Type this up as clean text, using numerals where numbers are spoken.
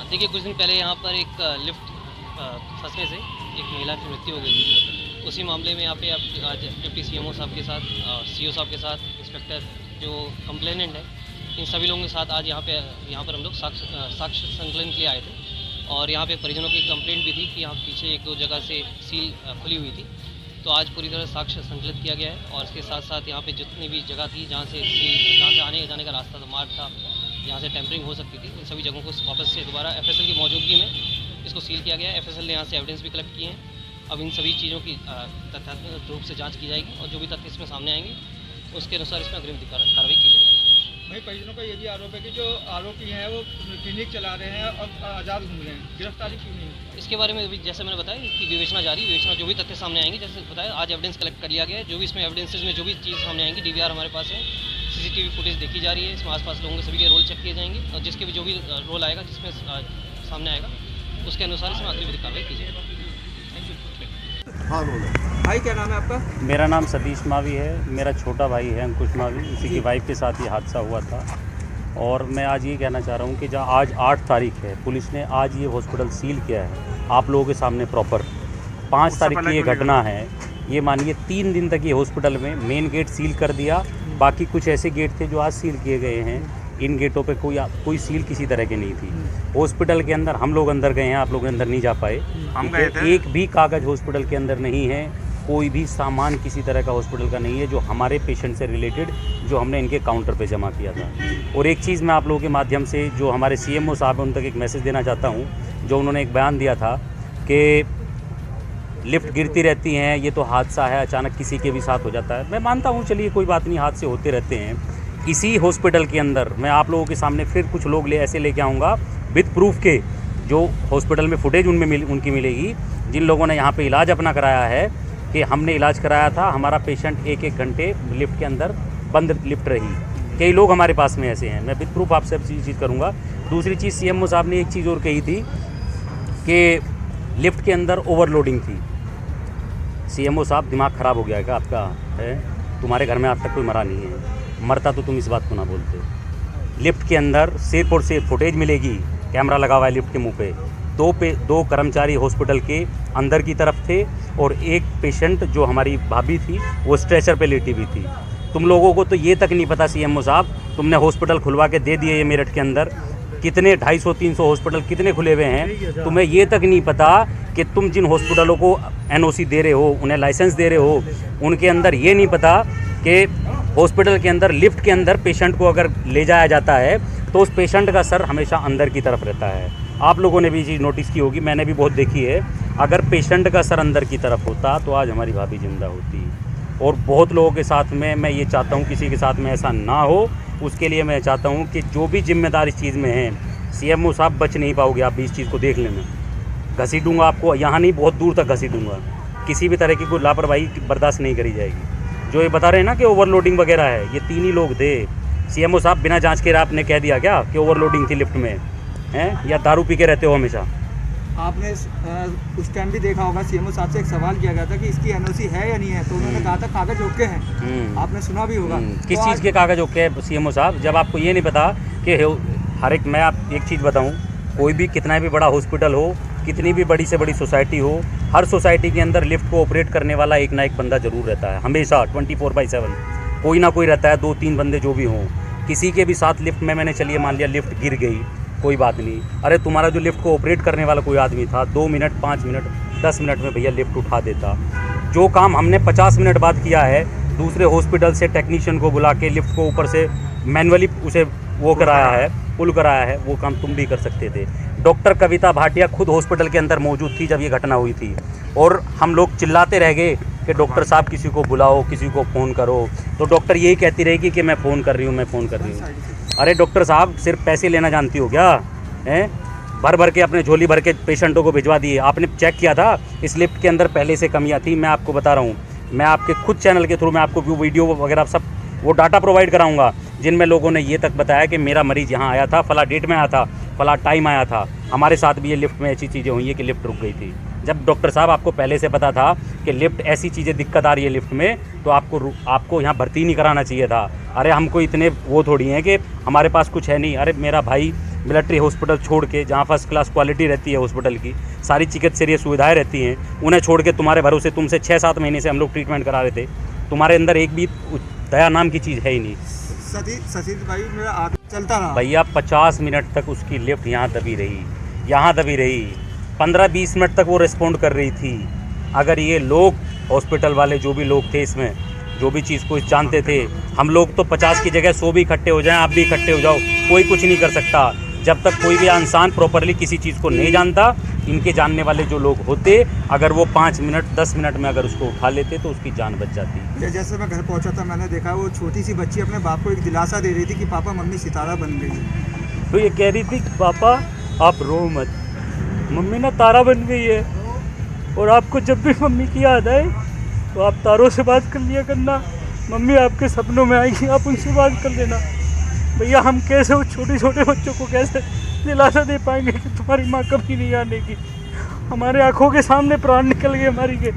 देखिए कुछ दिन पहले यहाँ पर एक लिफ्ट फंसने से एक महिला की मृत्यु हो गई थी। उसी मामले में यहाँ पे आज डिप्टी सीएमओ साहब के साथ सीओ साहब के साथ इंस्पेक्टर जो कंप्लेनेंट है इन सभी लोगों के साथ आज यहाँ पर हम लोग साक्ष्य संकलन के लिए आए थे। और यहाँ पे परिजनों की कंप्लेंट भी थी कि यहाँ पीछे एक दो जगह से सील खुली हुई थी। तो आज पूरी तरह साक्ष्य संकलित किया गया है और इसके साथ साथ यहाँ पे जितनी भी जगह थी जहाँ से आने जाने का रास्ता था, मार्ग था, जहाँ से टेम्परिंग हो सकती थी, इन सभी जगहों को वापस से दोबारा एफएसएल की मौजूदगी में इसको सील किया गया है। एफएसएल ने यहाँ से एविडेंस भी कलेक्ट किए हैं। अब इन सभी चीज़ों की तथ्यात्मक रूप से जांच की जाएगी और जो भी तथ्य इसमें सामने आएंगे उसके अनुसार इसमें अग्रिम कार्रवाई की जाएगी। वहीं परिजनों का ये भी आरोप है कि जो आरोपी हैं वो क्लिनिक चला रहे हैं और आज़ाद घूम रहे हैं, गिरफ्तारी क्यों नहीं हुई? इसके बारे में अभी जैसे मैंने बताया कि विवेचना जारी, विवेचना जो भी तथ्य सामने आएंगे, जैसे बताया आज एविडेंस कलेक्ट कर लिया गया है। जो भी इसमें एविडेंसेस में जो भी चीज़ सामने आएंगी, डीवीआर हमारे पास है, सीसीटीवी फुटेज देखी जा रही है, इसमें आसपास लोगों के सभी के रोल चेक किए जाएंगे और जिसके भी जो भी रोल आएगा, जिसमें सामने आएगा उसके अनुसार इसमें अगली विधिक कार्रवाई की जाएगी। हाँ बोलो भाई, क्या नाम है आपका? मेरा नाम सतीश मावी है। मेरा छोटा भाई है अंकुश मावी, उसी की वाइफ के साथ ये हादसा हुआ था। और मैं आज ये कहना चाह रहा हूँ कि जहाँ आज 8 तारीख है, पुलिस ने आज ये हॉस्पिटल सील किया है आप लोगों के सामने प्रॉपर। 5 तारीख की ये घटना है। ये मानिए 3 दिन तक ये हॉस्पिटल में मेन गेट सील कर दिया। बाकी कुछ ऐसे गेट थे जो आज सील किए गए हैं। इन गेटों पे कोई सील किसी तरह की नहीं थी। हॉस्पिटल के अंदर हम लोग अंदर गए हैं, आप लोग अंदर नहीं जा पाए। हम गए थे। एक भी कागज़ हॉस्पिटल के अंदर नहीं है, कोई भी सामान किसी तरह का हॉस्पिटल का नहीं है जो हमारे पेशेंट से रिलेटेड जो हमने इनके काउंटर पे जमा किया था। और एक चीज़ मैं आप लोगों के माध्यम से जो हमारे सीएमओ साहब हैं उन तक एक मैसेज देना चाहता हूँ। जो उन्होंने एक बयान दिया था कि लिफ्ट गिरती रहती हैं, ये तो हादसा है, अचानक किसी के भी साथ हो जाता है। मैं मानता हूँ, चलिए कोई बात नहीं, हादसे होते रहते हैं। इसी हॉस्पिटल के अंदर मैं आप लोगों के सामने फिर कुछ लोग ऐसे लेके आऊँगा विद प्रूफ के, जो हॉस्पिटल में फुटेज उनकी मिलेगी, जिन लोगों ने यहाँ पे इलाज अपना कराया है कि हमने इलाज कराया था, हमारा पेशेंट 1-1 घंटे लिफ्ट के अंदर बंद लिफ्ट रही। कई लोग हमारे पास में ऐसे हैं, मैं विद प्रूफ आपसे चीज़ करूँगा। दूसरी चीज़, सीएमओ साहब ने एक चीज़ और कही थी कि लिफ्ट के अंदर ओवरलोडिंग थी। सीएमओ साहब, दिमाग ख़राब हो गया है क्या आपका? है, तुम्हारे घर में आज तक कोई मरा नहीं है, मरता तो तुम इस बात को ना बोलते। लिफ्ट के अंदर सिर्फ और सिर्फ फुटेज मिलेगी, कैमरा लगा हुआ है लिफ्ट के मुंह पे। दो कर्मचारी हॉस्पिटल के अंदर की तरफ थे और एक पेशेंट जो हमारी भाभी थी वो स्ट्रेचर पे लेटी हुई थी। तुम लोगों को तो ये तक नहीं पता सीएमओ साहब, तुमने हॉस्पिटल खुलवा के दे दिए ये मेरठ के अंदर, कितने 250-300 हॉस्पिटल कितने खुले हुए हैं, तुम्हें ये तक नहीं पता कि तुम जिन हॉस्पिटलों को एनओसी दे रहे हो, उन्हें लाइसेंस दे रहे हो, उनके अंदर ये नहीं पता कि हॉस्पिटल के अंदर लिफ्ट के अंदर पेशेंट को अगर ले जाया जाता है तो उस पेशेंट का सर हमेशा अंदर की तरफ रहता है। आप लोगों ने भी चीज़ नोटिस की होगी, मैंने भी बहुत देखी है। अगर पेशेंट का सर अंदर की तरफ होता तो आज हमारी भाभी जिंदा होती। और बहुत लोगों के साथ में मैं ये चाहता हूँ किसी के साथ में ऐसा ना हो, उसके लिए मैं चाहता हूँ कि जो भी जिम्मेदार इस चीज़ में है, सीएमओ साहब बच नहीं पाओगे आप भी इस चीज़ को देख लेना। घसीटूँगा आपको, यहाँ नहीं बहुत दूर तक घसीटूँगा। किसी भी तरह की कोई लापरवाही बर्दाश्त नहीं करी जाएगी। जो ये बता रहे हैं ना कि ओवरलोडिंग वगैरह है, ये 3 ही लोग थे। सीएमओ साहब, बिना जांच के आपने कह दिया क्या कि ओवरलोडिंग थी लिफ्ट में, हैं? या दारू पी के रहते हो हमेशा? आपने उस टाइम भी देखा होगा, सीएमओ साहब से एक सवाल किया गया था कि इसकी एनओसी है या नहीं है, तो उन्होंने कहा था कागज ओके हैं। आपने सुना भी होगा। किस चीज़ के कागज ओके है सीएमओ साहब? जब आपको ये नहीं पता कि हर एक, मैं आप एक चीज़ बताऊँ, कोई भी कितना भी बड़ा हॉस्पिटल हो, कितनी भी बड़ी से बड़ी सोसाइटी हो, हर सोसाइटी के अंदर लिफ्ट को ऑपरेट करने वाला एक ना एक बंदा जरूर रहता है, हमेशा 24/7 कोई ना कोई रहता है, 2-3 बंदे जो भी हों। किसी के भी साथ लिफ्ट में मैंने, चलिए मान लिया लिफ्ट गिर गई, कोई बात नहीं, अरे तुम्हारा जो लिफ्ट को ऑपरेट करने वाला कोई आदमी था, 2 मिनट 5 मिनट 10 मिनट में भैया लिफ्ट उठा देता। जो काम हमने 50 मिनट बाद किया है, दूसरे हॉस्पिटल से टेक्नीशियन को बुला के लिफ्ट को ऊपर से मैनुअली उसे वो कराया है, पुल कराया है, वो काम तुम भी कर सकते थे। डॉक्टर कविता भाटिया खुद हॉस्पिटल के अंदर मौजूद थी जब ये घटना हुई थी, और हम लोग चिल्लाते रह गए कि डॉक्टर साहब किसी को बुलाओ, किसी को फ़ोन करो, तो डॉक्टर यही कहती रहेगी कि मैं फ़ोन कर रही हूँ, मैं फ़ोन कर रही हूँ। अरे डॉक्टर साहब, सिर्फ पैसे लेना जानती हो क्या? हैं, भर भर के अपने झोली भर के पेशेंटों को भिजवा दिए। आपने चेक किया था इस लिफ्ट के अंदर पहले से कमियाँ थी? मैं आपको बता रहा हूँ, मैं आपके खुद चैनल के थ्रू मैं आपको वीडियो वगैरह सब वो डाटा प्रोवाइड कराऊंगा, जिनमें लोगों ने ये तक बताया कि मेरा मरीज़ यहाँ आया था, फला डेट में आया था, फला टाइम आया था, हमारे साथ भी ये लिफ्ट में ऐसी चीज़ें हुई है कि लिफ्ट रुक गई थी। जब डॉक्टर साहब आपको पहले से पता था कि लिफ्ट ऐसी चीज़ें दिक्कत आ रही है लिफ्ट में, तो आपको यहाँ भर्ती नहीं कराना चाहिए था। अरे हमको इतने वो थोड़ी हैं कि हमारे पास कुछ है नहीं। अरे मेरा भाई मिलिट्री हॉस्पिटल छोड़ के, जहाँ फर्स्ट क्लास क्वालिटी रहती है हॉस्पिटल की, सारी चिकित्सीय सुविधाएं रहती हैं, उन्हें छोड़ के तुम्हारे भरोसे तुमसे 6-7 महीने से हम लोग ट्रीटमेंट करा रहे थे, तुम्हारे अंदर एक भी दया नाम की चीज़ है ही नहीं। सतीश भाई मेरा आगे चलता रहा भैया 50 मिनट तक उसकी लिफ्ट यहाँ दबी रही, यहाँ दबी रही, 15-20 मिनट तक वो रिस्पॉन्ड कर रही थी। अगर ये लोग हॉस्पिटल वाले जो भी लोग थे इसमें, जो भी चीज़ को जानते थे, हम लोग तो 50 की जगह 100 भी इकट्ठे हो जाएं, आप भी इकट्ठे हो जाओ, कोई कुछ नहीं कर सकता। जब तक कोई भी इंसान प्रॉपरली किसी चीज़ को नहीं जानता, इनके जानने वाले जो लोग होते, अगर वो 5 मिनट 10 मिनट में अगर उसको उठा लेते तो उसकी जान बच जाती। जैसे मैं घर पहुंचा था, मैंने देखा वो छोटी सी बच्ची अपने बाप को एक दिलासा दे रही थी कि पापा मम्मी सितारा बन गई। तो ये कह रही थी पापा आप रो मत, मम्मी ना तारा बन गई है, और आपको जब भी मम्मी की याद आए तो आप तारों से बात कर लिया करना, मम्मी आपके सपनों में आएगी, आप उनसे बात कर लेना। भैया हम कैसे उस छोटे बच्चों को कैसे दिलासा दे पाएंगे कि तुम्हारी माँ कभी नहीं आने की। हमारे आंखों के सामने प्राण निकल गए हमारी के।